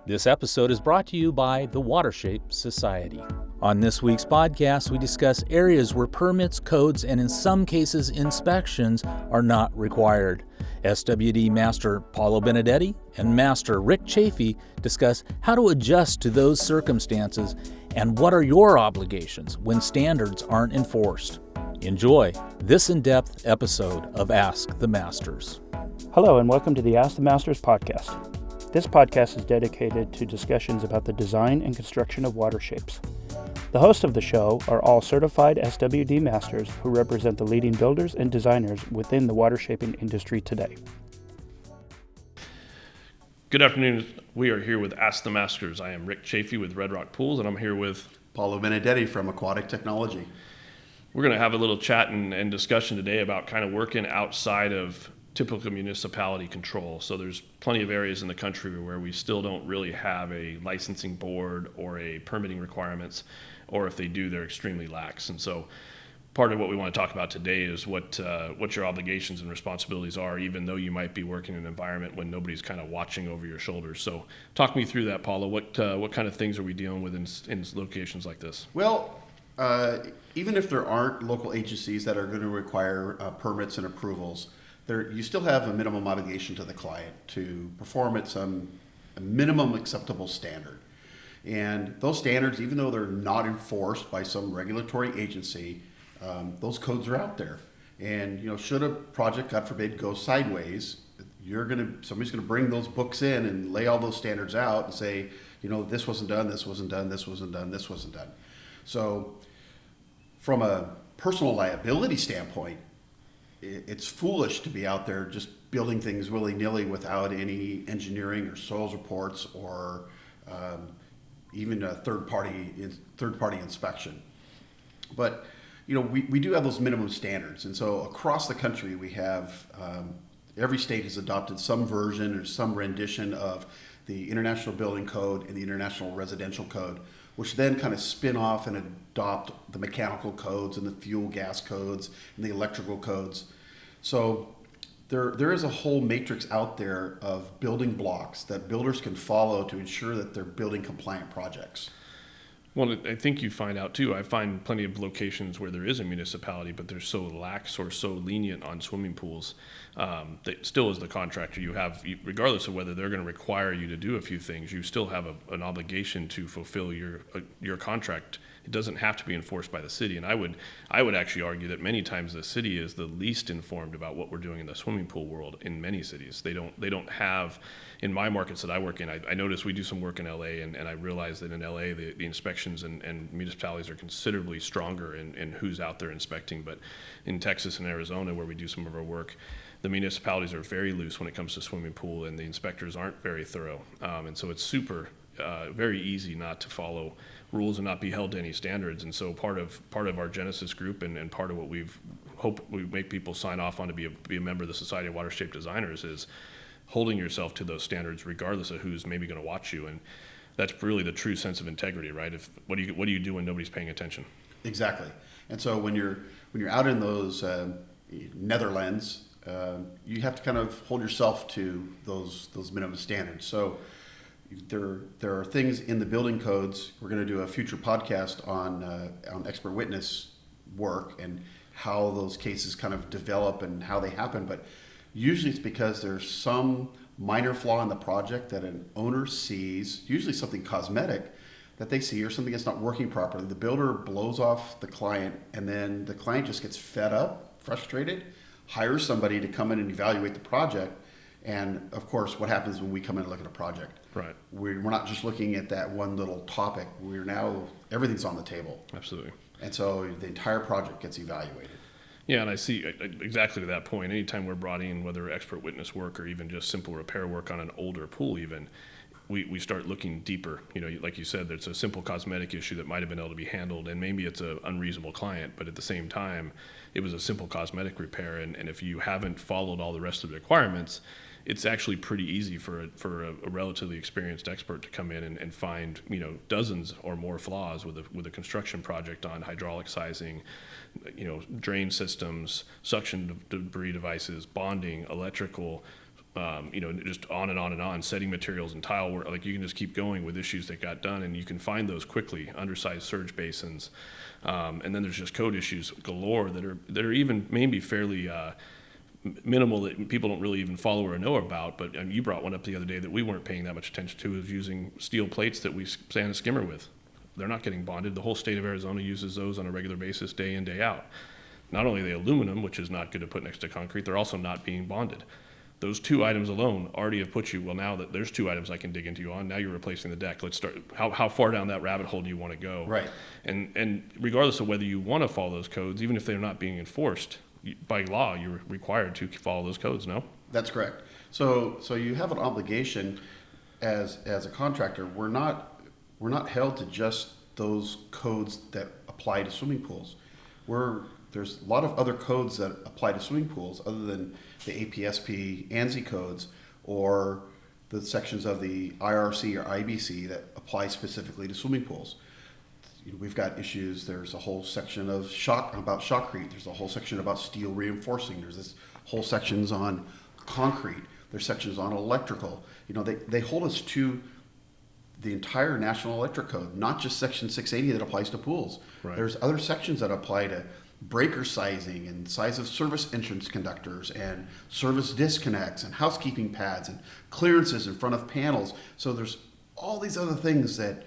This episode is brought to you by the Watershape Society. On this week's podcast, we discuss areas where permits, codes, and in some cases inspections are not required. SWD Master Paolo Benedetti and Master Rick Chafey discuss how to adjust to those circumstances and what are your obligations when standards aren't enforced. Enjoy this in-depth episode of Ask the Masters. Hello and welcome to the Ask the Masters podcast. This podcast is dedicated to discussions about the design and construction of water shapes. The hosts of the show are all certified SWD masters who represent the leading builders and designers within the water shaping industry today. Good afternoon. We are here with Ask the Masters. I am Rick Chafey with Red Rock Pools, and I'm here with Paolo Benedetti from Aquatic Technology. We're going to have a little chat and discussion today about kind of working outside of typical municipality control. So there's plenty of areas in the country where we still don't really have a licensing board or a permitting requirements, or if they do, they're extremely lax. And so part of what we want to talk about today is what your obligations and responsibilities are, even though you might be working in an environment when nobody's kind of watching over your shoulders. So talk me through that, Paolo. What kind of things are we dealing with in locations like this? Well, even if there aren't local agencies that are going to require permits and approvals, you still have a minimum obligation to the client to perform at some minimum acceptable standard. And those standards, even though they're not enforced by some regulatory agency, those codes are out there. And should a project, God forbid, go sideways, somebody's gonna bring those books in and lay all those standards out and say, this wasn't done, this wasn't done, this wasn't done, this wasn't done. So from a personal liability standpoint, it's foolish to be out there just building things willy-nilly without any engineering or soils reports or even a third-party inspection. But we do have those minimum standards, and so across the country we have every state has adopted some version or some rendition of the International Building Code and the International Residential Code, which then kind of spin off and adopt the mechanical codes and the fuel gas codes and the electrical codes. So there is a whole matrix out there of building blocks that builders can follow to ensure that they're building compliant projects. Well, I think you find out too, I find plenty of locations where there is a municipality, but they're so lax or so lenient on swimming pools that still as the contractor regardless of whether they're going to require you to do a few things, you still have an obligation to fulfill your contract. It doesn't have to be enforced by the city. And I would actually argue that many times the city is the least informed about what we're doing in the swimming pool world in many cities. They don't have, in my markets that I work in, I notice we do some work in LA and I realize that in LA the inspections and municipalities are considerably stronger in who's out there inspecting. But in Texas and Arizona, where we do some of our work, the municipalities are very loose when it comes to swimming pool, and the inspectors aren't very thorough. And so it's very easy not to follow rules and not be held to any standards. And so part of our Genesis group and part of what we make people sign off on to be a member of the Society of Water Shape Designers is holding yourself to those standards regardless of who's maybe going to watch you. And that's really the true sense of integrity, right? What do you do when nobody's paying attention? Exactly. And so when you're out in those Netherlands, you have to kind of hold yourself to those minimum standards. So there are things in the building codes. We're going to do a future podcast on expert witness work and how those cases kind of develop and how they happen. But usually it's because there's some minor flaw in the project that an owner sees, usually something cosmetic that they see or something that's not working properly. The builder blows off the client, and then the client just gets fed up, frustrated, hires somebody to come in and evaluate the project. And of course, what happens when we come in and look at a project? Right. We're not just looking at that one little topic. Everything's on the table. Absolutely. And so the entire project gets evaluated. Yeah, and I see exactly to that point. Anytime we're brought in, whether expert witness work or even just simple repair work on an older pool even, we start looking deeper. Like you said, there's a simple cosmetic issue that might have been able to be handled, and maybe it's an unreasonable client, but at the same time, it was a simple cosmetic repair, and if you haven't followed all the rest of the requirements, it's actually pretty easy for a relatively experienced expert to come in and find dozens or more flaws with a construction project on hydraulic sizing, drain systems, suction debris devices, bonding, electrical, just on and on and on, setting materials and tile work. Like, you can just keep going with issues that got done, and you can find those quickly. Undersized surge basins, and then there's just code issues galore that are even maybe fairly minimal, that people don't really even follow or know about. But you brought one up the other day that we weren't paying that much attention to, is using steel plates that we sand a skimmer with. They're not getting bonded. The whole state of Arizona uses those on a regular basis, day in, day out. Not only are they aluminum, which is not good to put next to concrete, they're also not being bonded. Those two items alone already have put you, well, now that there's two items I can dig into you on, now you're replacing the deck. Let's start, how far down that rabbit hole do you want to go? Right. And regardless of whether you want to follow those codes, even if they're not being enforced, by law, you're required to follow those codes, no? That's correct. So you have an obligation as a contractor. We're not held to just those codes that apply to swimming pools. There's a lot of other codes that apply to swimming pools other than the APSP ANSI codes, or the sections of the IRC or IBC that apply specifically to swimming pools. We've got issues. There's a whole section of about shotcrete. There's a whole section about steel reinforcing. There's this whole sections on concrete. There's sections on electrical. They hold us to the entire National Electric Code, not just Section 680 that applies to pools. Right. There's other sections that apply to breaker sizing and size of service entrance conductors and service disconnects and housekeeping pads and clearances in front of panels. So there's all these other things that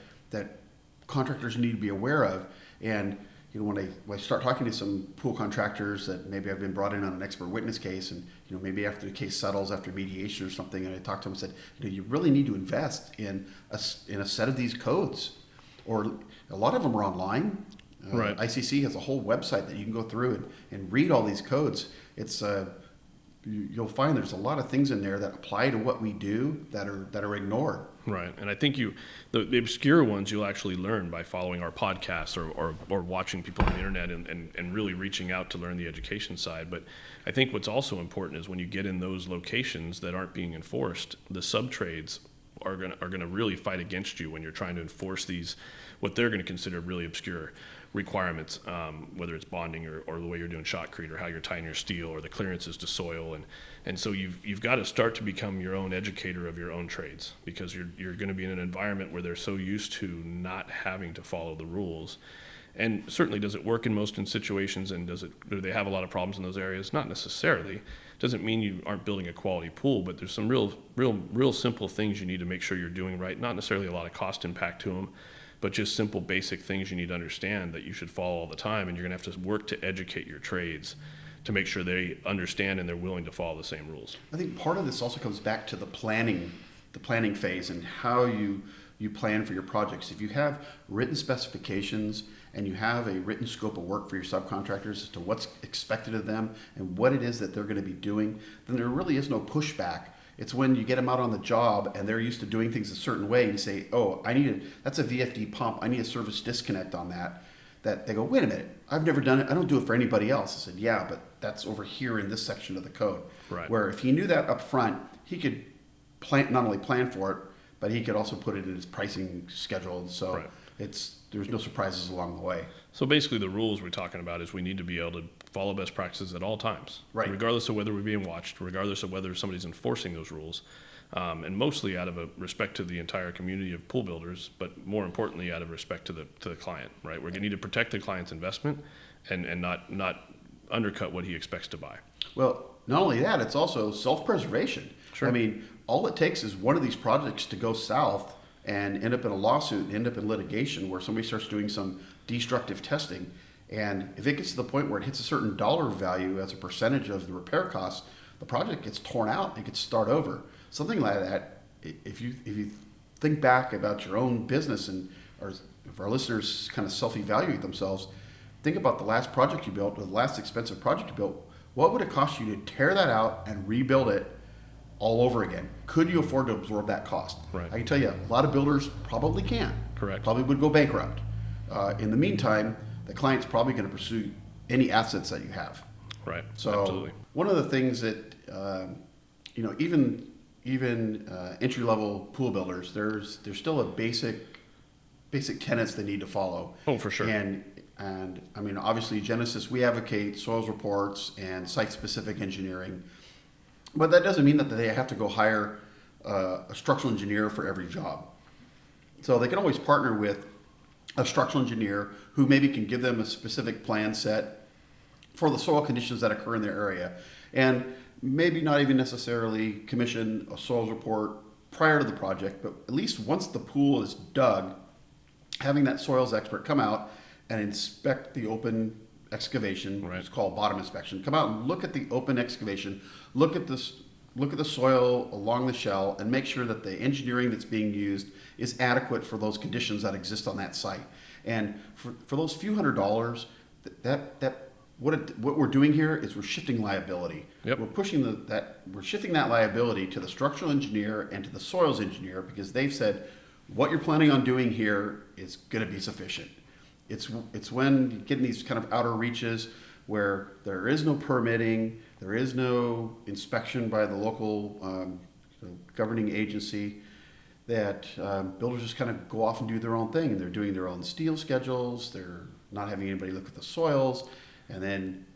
contractors need to be aware of. And when I start talking to some pool contractors that maybe I've been brought in on an expert witness case, and maybe after the case settles after mediation or something, and I talked to them and said, you really need to invest in a set of these codes, or a lot of them are online. Right. ICC has a whole website that you can go through and read all these codes. It's you'll find there's a lot of things in there that apply to what we do that are ignored. Right. And I think the obscure ones you'll actually learn by following our podcasts or watching people on the internet and really reaching out to learn the education side. But I think what's also important is when you get in those locations that aren't being enforced, the sub-trades are going to really fight against you when you're trying to enforce these, what they're going to consider really obscure requirements, whether it's bonding or the way you're doing shotcrete or how you're tying your steel or the clearances to soil. And so you've got to start to become your own educator of your own trades, because you're going to be in an environment where they're so used to not having to follow the rules. And certainly, does it work in most situations, and do they have a lot of problems in those areas? Not necessarily. Doesn't mean you aren't building a quality pool, but there's some real simple things you need to make sure you're doing right. Not necessarily a lot of cost impact to them, but just simple basic things you need to understand that you should follow all the time. And you're going to have to work to educate your trades to make sure they understand and they're willing to follow the same rules. I think part of this also comes back to the planning phase and how you plan for your projects. If you have written specifications and you have a written scope of work for your subcontractors as to what's expected of them and what it is that they're going to be doing, then there really is no pushback. It's when you get them out on the job and they're used to doing things a certain way, and you say, oh, that's a VFD pump, I need a service disconnect on that they go, wait a minute, I've never done it, I don't do it for anybody else. I said, yeah, but that's over here in this section of the code. Right. Where if he knew that up front, he could not only plan for it, but he could also put it in his pricing schedule. So right. There's no surprises along the way. So basically the rules we're talking about is we need to be able to follow best practices at all times, right, regardless of whether we're being watched, regardless of whether somebody's enforcing those rules, and mostly out of a respect to the entire community of pool builders, but more importantly out of respect to the client, right? We're going to need to protect the client's investment and not undercut what he expects to buy. Well, not only that, it's also self-preservation. Sure. I mean, all it takes is one of these projects to go south and end up in a lawsuit and end up in litigation where somebody starts doing some destructive testing. And if it gets to the point where it hits a certain dollar value as a percentage of the repair costs, the project gets torn out and gets start over. Something like that, if you think back about your own business, or if our listeners kind of self-evaluate themselves, think about the last project you built or the last expensive project you built. What would it cost you to tear that out and rebuild it all over again? Could you afford to absorb that cost? Right. I can tell you, a lot of builders probably can't. Correct. Probably would go bankrupt. In the meantime, the client's probably going to pursue any assets that you have. Right. So absolutely. One of the things that even entry-level pool builders, there's still a basic tenets they need to follow. Oh, for sure. And I mean, obviously, Genesis, we advocate soils reports and site-specific engineering. But that doesn't mean that they have to go hire a structural engineer for every job. So they can always partner with a structural engineer who maybe can give them a specific plan set for the soil conditions that occur in their area. And maybe not even necessarily commission a soils report prior to the project, but at least once the pool is dug, having that soils expert come out and inspect the open excavation, Right. it's called bottom inspection. Come out and look at the open excavation, look at the soil along the shell, and make sure that the engineering that's being used is adequate for those conditions that exist on that site. And for those few $100s, what we're doing here is we're shifting liability. Yep. We're pushing we're shifting that liability to the structural engineer and to the soils engineer, because they've said what you're planning on doing here is going to be sufficient. It's when you get in these kind of outer reaches where there is no permitting, there is no inspection by the local governing agency, that builders just kind of go off and do their own thing, and they're doing their own steel schedules, they're not having anybody look at the soils, and then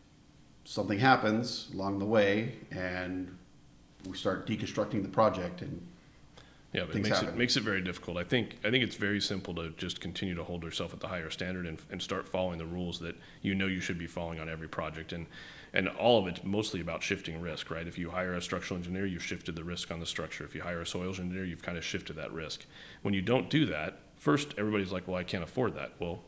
something happens along the way and we start deconstructing the project, and Yeah, but things happen. it makes it very difficult. I think it's very simple to just continue to hold yourself at the higher standard and start following the rules that you should be following on every project. And all of it's mostly about shifting risk, right? If you hire a structural engineer, you've shifted the risk on the structure. If you hire a soils engineer, you've kind of shifted that risk. When you don't do that, first everybody's like, well, I can't afford that. Well,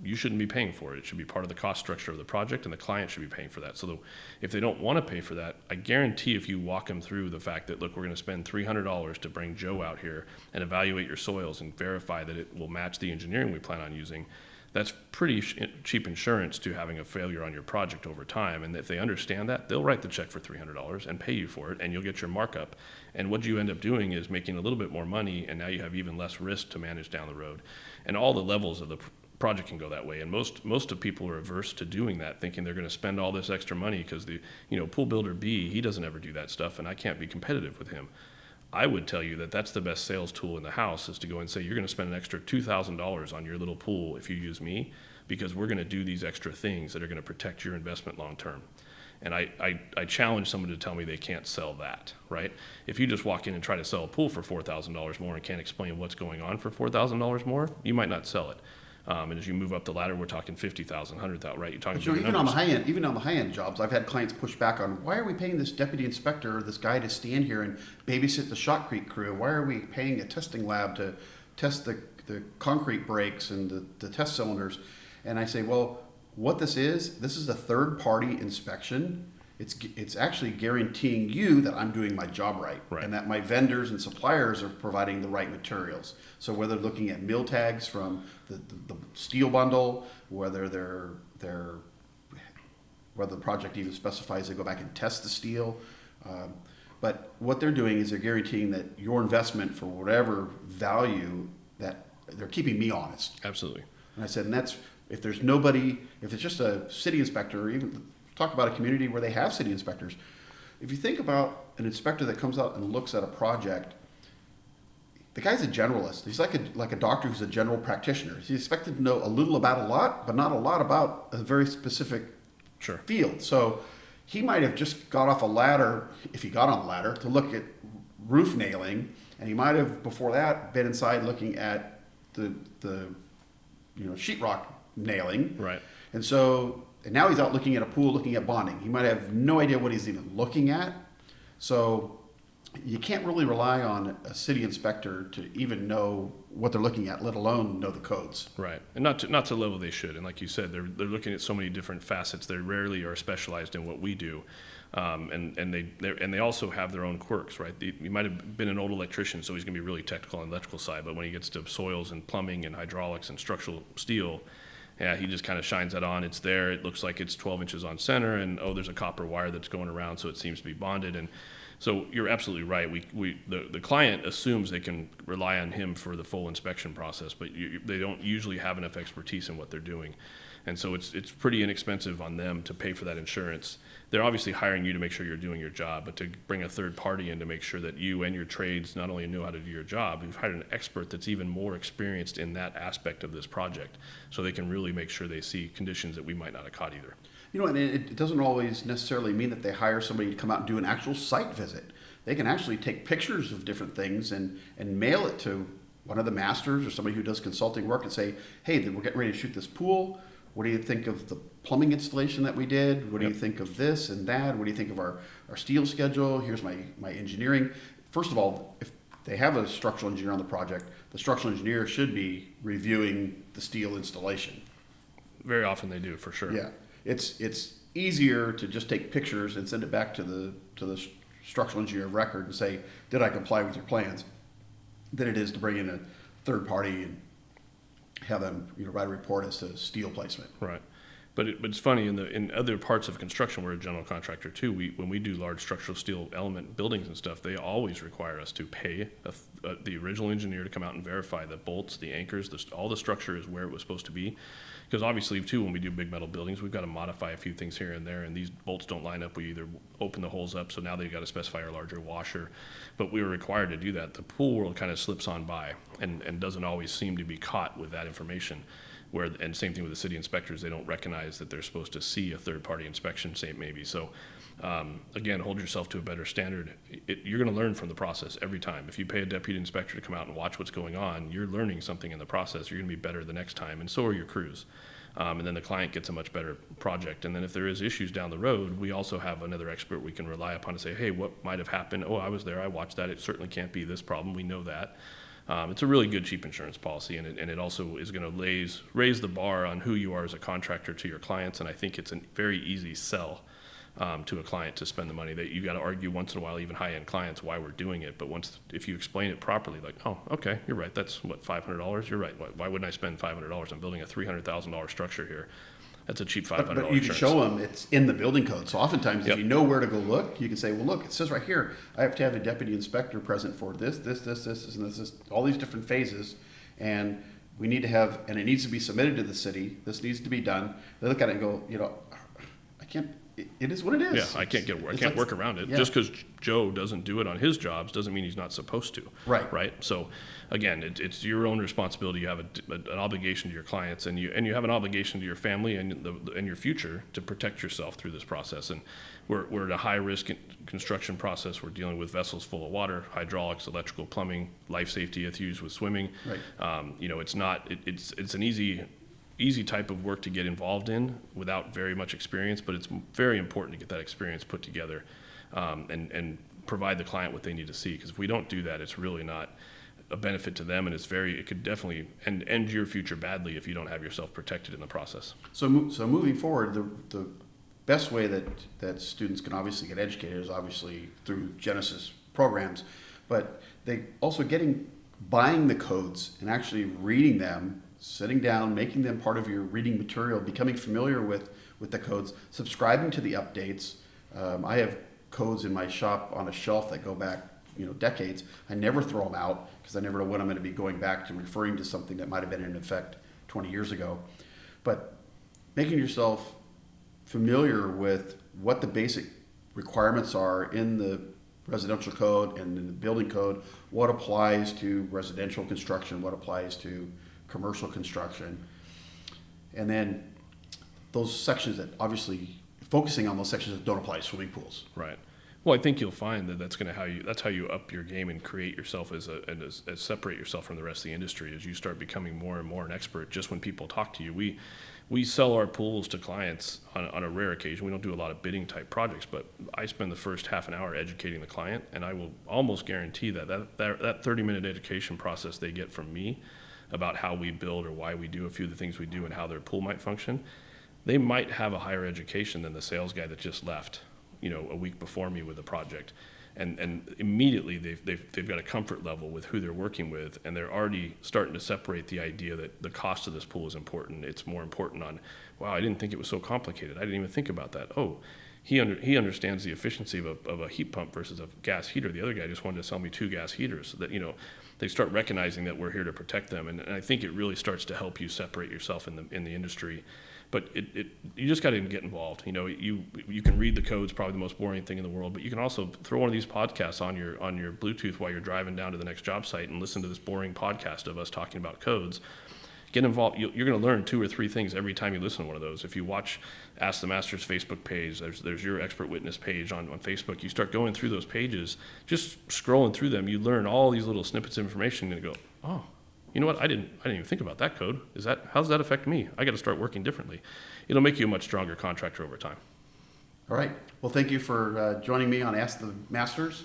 you shouldn't be paying for it. It should be part of the cost structure of the project, and the client should be paying for that. So if they don't want to pay for that, I guarantee if you walk them through the fact that, look, we're going to spend $300 to bring Joe out here and evaluate your soils and verify that it will match the engineering we plan on using, that's pretty cheap insurance to having a failure on your project over time. And if they understand that, they'll write the check for $300 and pay you for it, and you'll get your markup. And what you end up doing is making a little bit more money, and now you have even less risk to manage down the road. And all the levels of the project can go that way, and most of people are averse to doing that, thinking they're going to spend all this extra money because the pool builder B, he doesn't ever do that stuff, and I can't be competitive with him. I would tell you that that's the best sales tool in the house, is to go and say, you're going to spend an extra $2,000 on your little pool if you use me, because we're going to do these extra things that are going to protect your investment long term. And I challenge someone to tell me they can't sell that, right? If you just walk in and try to sell a pool for $4,000 more and can't explain what's going on for $4,000 more, you might not sell it. And as you move up the ladder, we're talking 50,000, 100,000, right? You're talking But, bigger even on the numbers. high end jobs, I've had clients push back on, why are we paying this deputy inspector, this guy, to stand here and babysit the shotcrete crew? Why are we paying a testing lab to test the concrete breaks and the test cylinders? And I say, well, what this is a third party inspection. It's actually guaranteeing you that I'm doing my job right, and that my vendors and suppliers are providing the right materials. So whether they're looking at mill tags from the steel bundle, whether whether the project even specifies they go back and test the steel, but what they're doing is they're guaranteeing that your investment, for whatever value, that they're keeping me honest. Absolutely. And I said, and that's, if there's nobody, if it's just a city inspector, or even talk about a community where they have city inspectors. If you think about an inspector that comes out and looks at a project, the guy's a generalist. He's like a doctor who's a general practitioner. He's expected to know a little about a lot, but not a lot about a very specific field. So he might have just got off a ladder, if he got on the ladder, to look at roof nailing, and he might have before that been inside looking at the sheetrock nailing. Right. And now he's out looking at a pool, looking at bonding. He might have no idea what he's even looking at. So you can't really rely on a city inspector to even know what they're looking at, let alone know the codes. Right, and not to the level they should. And like you said, they're looking at so many different facets. They rarely are specialized in what we do, and they also have their own quirks, right? He might have been an old electrician, so he's going to be really technical on the electrical side. But when he gets to soils and plumbing and hydraulics and structural steel, yeah, he just kind of shines that on. It's there. It looks like it's 12 inches on center, and there's a copper wire that's going around, so it seems to be bonded. And so you're absolutely right. The client assumes they can rely on him for the full inspection process, but they don't usually have enough expertise in what they're doing. And so it's pretty inexpensive on them to pay for that insurance. They're obviously hiring you to make sure you're doing your job, but to bring a third party in to make sure that you and your trades not only know how to do your job, you've hired an expert that's even more experienced in that aspect of this project, so they can really make sure they see conditions that we might not have caught either. And it doesn't always necessarily mean that they hire somebody to come out and do an actual site visit. They can actually take pictures of different things and mail it to one of the masters or somebody who does consulting work and say, hey, we're getting ready to shoot this pool. What do you think of the plumbing installation that we did? What do you think of this and that? What do you think of our steel schedule? Here's my engineering. First of all, if they have a structural engineer on the project, the structural engineer should be reviewing the steel installation. Very often they do, for sure. Yeah, it's easier to just take pictures and send it back to the structural engineer of record and say, did I comply with your plans, than it is to bring in a third party and have them write a report as to steel placement. Right. But it's funny, in other parts of construction, we're a general contractor too. When we do large structural steel element buildings and stuff, they always require us to pay the original engineer to come out and verify the bolts, the anchors, all the structure is where it was supposed to be. Because obviously too, when we do big metal buildings, we've got to modify a few things here and there, and these bolts don't line up. We either open the holes up, so now they've got to specify a larger washer. But we were required to do that. The pool world kind of slips on by and doesn't always seem to be caught with that information. And same thing with the city inspectors, they don't recognize that they're supposed to see a third-party inspection, say maybe. So again, hold yourself to a better standard. You're going to learn from the process every time. If you pay a deputy inspector to come out and watch what's going on, you're learning something in the process. You're going to be better the next time, and so are your crews. And then the client gets a much better project. And then if there is issues down the road, we also have another expert we can rely upon to say, hey, what might have happened? Oh, I was there, I watched that. It certainly can't be this problem. We know that. It's a really good cheap insurance policy, and it also is going to raise the bar on who you are as a contractor to your clients, and I think it's a very easy sell to a client to spend the money. That you got to argue once in a while, even high-end clients, why we're doing it, but if you explain it properly, like, oh, okay, you're right, that's what, $500? You're right, why wouldn't I spend $500? I'm building a $300,000 structure here. That's a cheap $500 But you can show them it's in the building code. So oftentimes, Yep. if you know where to go look, you can say, well, look, it says right here, I have to have a deputy inspector present for this, and this, all these different phases. And we need to have, and it needs to be submitted to the city. This needs to be done. They look at it and go, I can't, it is what it is. Yeah, I can't work around it. Yeah. Just because Joe doesn't do it on his jobs doesn't mean he's not supposed to. Right. So again, it's your own responsibility. You have an obligation to your clients, and you have an obligation to your family and your future to protect yourself through this process. And we're in a high risk construction process. We're dealing with vessels full of water, hydraulics, electrical, plumbing, life safety issues with swimming. Right. It's an easy type of work to get involved in without very much experience, but it's very important to get that experience put together and provide the client what they need to see. Because if we don't do that, it's really not a benefit to them, and it could definitely end your future badly if you don't have yourself protected in the process. So moving forward, the best way that students can obviously get educated is obviously through Genesis programs, but they also buying the codes and actually reading them, sitting down, making them part of your reading material, becoming familiar with the codes, subscribing to the updates. I have codes in my shop on a shelf that go back decades. I never throw them out because I never know when I'm going to be going back to referring to something that might have been in effect 20 years ago. But making yourself familiar with what the basic requirements are in the residential code and in the building code, what applies to residential construction, what applies to commercial construction, and then those sections that obviously focusing on those sections that don't apply to swimming pools. Right. Well, I think you'll find that that's how you up your game and create yourself as separate yourself from the rest of the industry as you start becoming more and more an expert. Just when people talk to you, we sell our pools to clients on a rare occasion. We don't do a lot of bidding type projects, but I spend the first half an hour educating the client, and I will almost guarantee that 30-minute education process they get from me about how we build or why we do a few of the things we do and how their pool might function, they might have a higher education than the sales guy that just left, a week before me with a project. And immediately they've got a comfort level with who they're working with, and they're already starting to separate the idea that the cost of this pool is important. It's more important on, wow, I didn't think it was so complicated. I didn't even think about that. Oh, he understands the efficiency of a heat pump versus a gas heater. The other guy just wanted to sell me 2 gas heaters. So that they start recognizing that we're here to protect them, and I think it really starts to help you separate yourself in the industry. But you just got to get involved. You can read the codes, probably the most boring thing in the world, but you can also throw one of these podcasts on your Bluetooth while you're driving down to the next job site and listen to this boring podcast of us talking about codes. Get involved. You're going to learn 2 or 3 things every time you listen to one of those. If you watch Ask the Masters Facebook page, there's your expert witness page on Facebook. You start going through those pages, just scrolling through them, you learn all these little snippets of information and you go, oh, you know what? I didn't even think about that code. How does that affect me? I got to start working differently. It'll make you a much stronger contractor over time. All right. Well, thank you for joining me on Ask the Masters.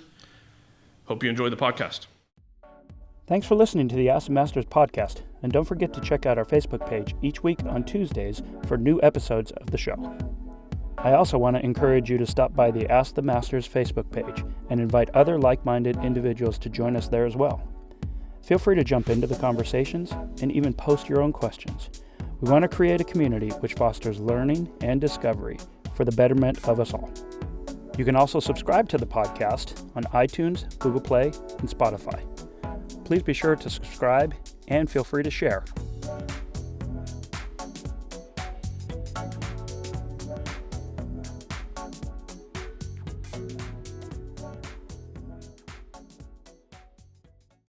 Hope you enjoyed the podcast. Thanks for listening to the Ask the Masters podcast, and don't forget to check out our Facebook page each week on Tuesdays for new episodes of the show. I also want to encourage you to stop by the Ask the Masters Facebook page and invite other like-minded individuals to join us there as well. Feel free to jump into the conversations and even post your own questions. We want to create a community which fosters learning and discovery for the betterment of us all. You can also subscribe to the podcast on iTunes, Google Play, and Spotify. Please be sure to subscribe and feel free to share.